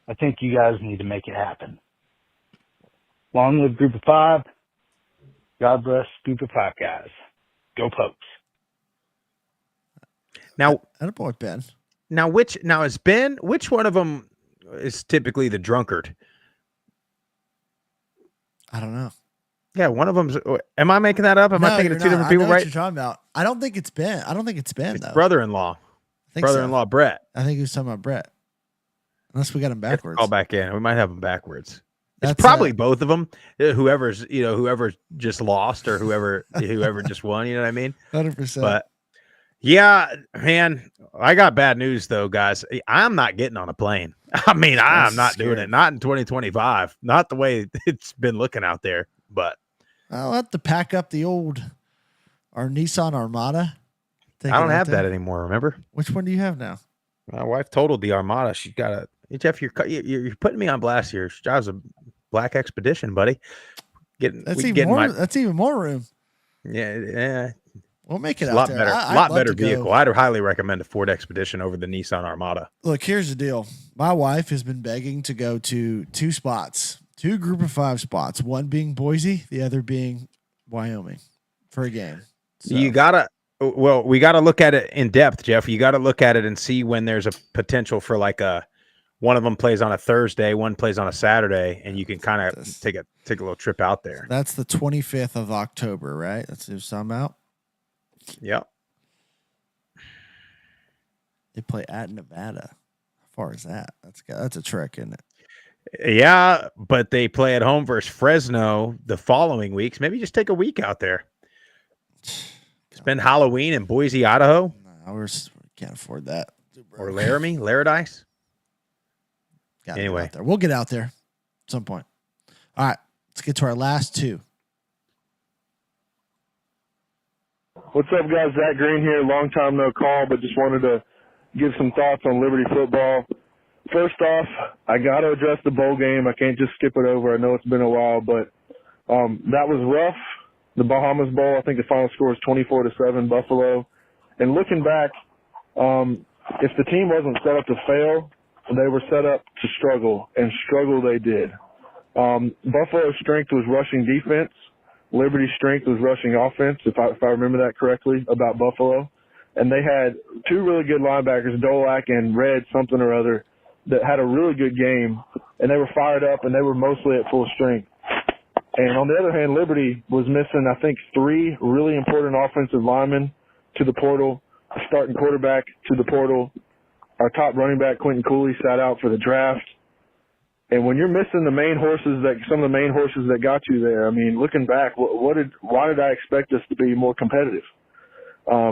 I think you guys need to make it happen. Long live Group of 5. God bless Group of 5 guys. Go Pokes. Now, attaboy, Ben. Which one of them is typically the drunkard? I don't know. Yeah, one of them's. Am I making that up? Am I thinking of 2 different people? I know right? what you're talking about. I don't think it's Ben. It's though. Brother-in-law. Brother-in-law Brett. I think he was talking about Brett. Unless we got him backwards. Call back in. We might have him backwards. It's probably both of them. Whoever just lost or whoever just won. You know what I mean? 100%. But yeah, man, I got bad news though, guys. I'm not getting on a plane. I mean, I'm not doing it. Not in 2025. Not the way it's been looking out there. But I'll have to pack up our Nissan Armada. I don't have that anymore. Remember? Which one do you have now? My wife totaled the Armada. She got a Jeff. You're putting me on blast here. She drives a black Expedition, buddy. That's even more room. Yeah. We'll make it It's out a lot there. better, I'd lot love better to go. vehicle. I'd highly recommend a Ford Expedition over the Nissan Armada. Look, here's the deal. My wife has been begging to go to two spots, two group of 5 spots, one being Boise, the other being Wyoming for a game. So. We got to look at it in depth, Jeff. You got to look at it and see when there's a potential for like one of them plays on a Thursday, one plays on a Saturday, and you can kind of take a little trip out there. That's the 25th of October, right? That's what I'm out. Yep. They play at Nevada. How far is that? That's a trek, isn't it? Yeah, but they play at home versus Fresno the following weeks. Maybe just take a week out there. Spend Halloween in Boise, Idaho. No, we can't afford that. Or Laramie, Laradice. Anyway, we'll get out there at some point. All right, let's get to our last two. What's up, guys? Zach Green here. Long time no call, but just wanted to give some thoughts on Liberty football. First off, I got to address the bowl game. I can't just skip it over. I know it's been a while, but that was rough. The Bahamas Bowl, I think the final score was 24-7 Buffalo. And looking back, if the team wasn't set up to fail, they were set up to struggle, and struggle they did. Buffalo's strength was rushing defense. Liberty's strength was rushing offense, if I remember that correctly about Buffalo. And they had two really good linebackers, Dolak and Red something or other, that had a really good game, and they were fired up, and they were mostly at full strength. And on the other hand, Liberty was missing, I think, 3 really important offensive linemen to the portal, a starting quarterback to the portal. Our top running back, Quentin Cooley, sat out for the draft. And when you're missing some of the main horses that got you there, I mean, looking back, why did I expect us to be more competitive? I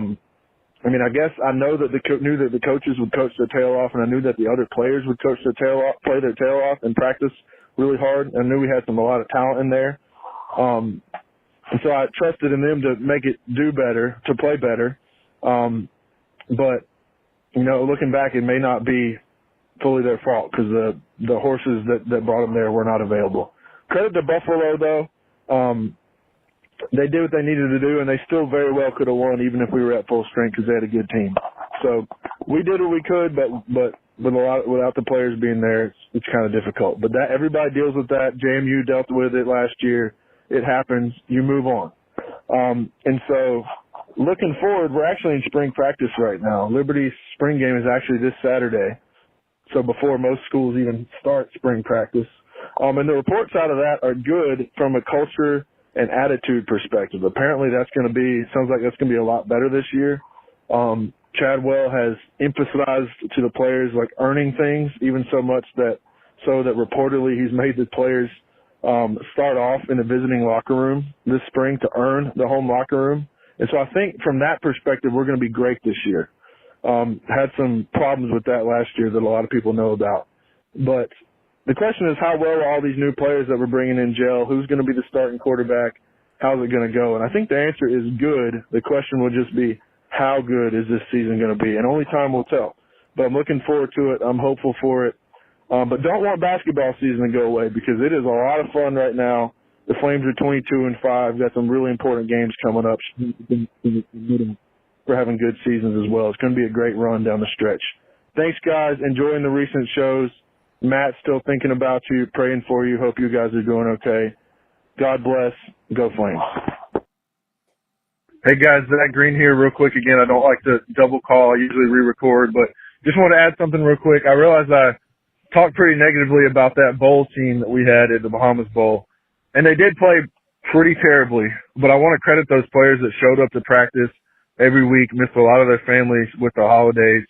mean, I guess I knew that the coaches would coach their tail off, and I knew that the other players would play their tail off and practice really hard. I knew we had a lot of talent in there. And so I trusted in them to make it do better, to play better. But, looking back, it may not be fully their fault because the horses that brought them there were not available. Credit to Buffalo, though. They did what they needed to do, and they still very well could have won even if we were at full strength because they had a good team. So we did what we could, but without the players being there, it's kind of difficult. But everybody deals with that. JMU dealt with it last year. It happens. You move on. And so looking forward, we're actually in spring practice right now. Liberty's spring game is actually this Saturday, so before most schools even start spring practice. And the reports out of that are good from a culture and attitude perspective. Apparently sounds like that's going to be a lot better this year. Chadwell has emphasized to the players like earning things, even so that reportedly he's made the players start off in the visiting locker room this spring to earn the home locker room. And so I think from that perspective, we're going to be great this year. Had some problems with that last year that a lot of people know about. But the question is how well are all these new players that we're bringing in gel? Who's going to be the starting quarterback? How's it going to go? And I think the answer is good. The question will just be how good is this season going to be? And only time will tell. But I'm looking forward to it. I'm hopeful for it. But don't want basketball season to go away because it is a lot of fun right now. The Flames are 22-5. Got some really important games coming up. We're having good seasons as well. It's going to be a great run down the stretch. Thanks, guys. Enjoying the recent shows. Matt, still thinking about you, praying for you. Hope you guys are doing okay. God bless. Go Flames. Hey, guys. Zach Green here real quick again. I don't like to double call. I usually re-record, but just want to add something real quick. I realized I talked pretty negatively about that bowl team that we had at the Bahamas Bowl, and they did play pretty terribly, but I want to credit those players that showed up to practice every week, missed a lot of their families with the holidays,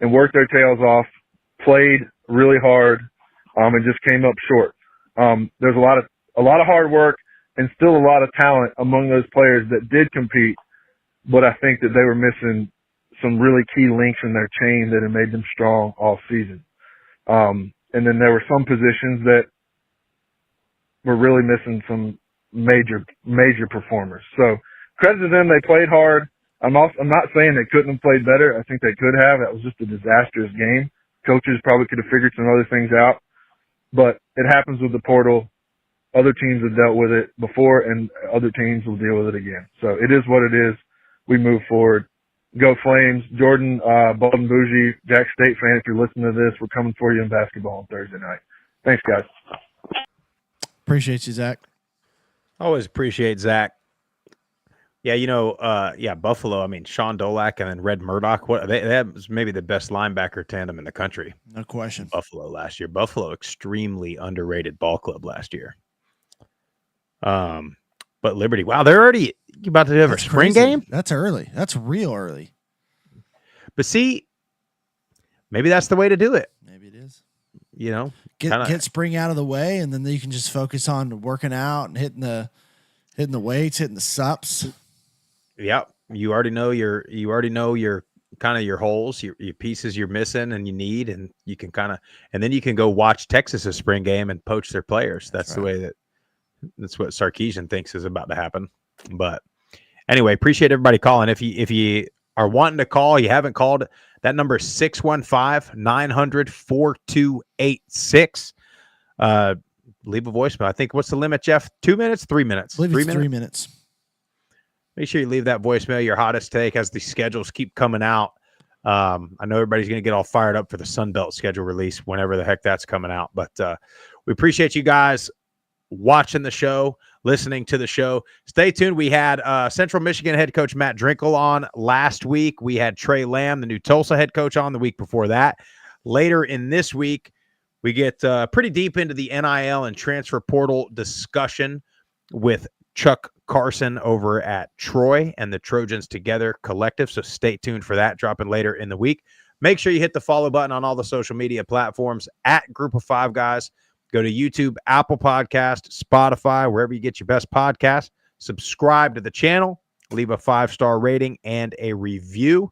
and worked their tails off, played really hard, and just came up short. There's a lot of hard work and still a lot of talent among those players that did compete, but I think that they were missing some really key links in their chain that had made them strong all season. And then there were some positions that were really missing some major performers. So credit to them. They played hard. I'm not saying they couldn't have played better. I think they could have. That was just a disastrous game. Coaches probably could have figured some other things out, but it happens with the portal. Other teams have dealt with it before, and other teams will deal with it again. So it is what it is. we move forward. Go Flames. Jordan, Baldwin Bougie, Jack State fan, if you're listening to this, we're coming for you in basketball on Thursday night. Thanks, guys. Appreciate you, Zach. Always appreciate Zach. Yeah, Buffalo. I mean, Sean Dolak and then Red Murdoch. That was maybe the best linebacker tandem in the country. No question. Buffalo last year. Buffalo, extremely underrated ball club last year. But Liberty, wow, they're already about to have a spring game. That's early. That's real early. But see, maybe that's the way to do it. Maybe it is. Get spring out of the way, and then you can just focus on working out and hitting the weights, hitting the sups. Yep. You already know your kind of your holes, your pieces you're missing and you need, and you can and then you can go watch Texas's spring game and poach their players. That's right. That's what Sarkisian thinks is about to happen. But anyway, appreciate everybody calling. If you are wanting to call, you haven't called, that number is 615-900-4286. Leave a voicemail. I think, what's the limit, Jeff? 2 minutes, 3 minutes? I believe it's 3 minutes. Make sure you leave that voicemail, your hottest take, as the schedules keep coming out. I know everybody's going to get all fired up for the Sun Belt schedule release whenever the heck that's coming out. But we appreciate you guys watching the show, listening to the show. Stay tuned. We had Central Michigan head coach Matt Drinkle on last week. We had Trey Lamb, the new Tulsa head coach, on the week before that. Later in this week, we get pretty deep into the NIL and transfer portal discussion with Chuck Carson over at Troy and the Trojans Together Collective. So stay tuned for that, dropping later in the week. Make sure you hit the follow button on all the social media platforms at Group of Five Guys. Go to YouTube, Apple Podcast, Spotify, wherever you get your best podcast. Subscribe to the channel. Leave a 5-star rating and a review.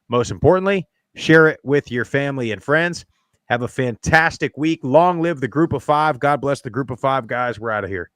Most importantly, share it with your family and friends. Have a fantastic week. Long live the Group of Five. God bless the Group of Five Guys. We're out of here.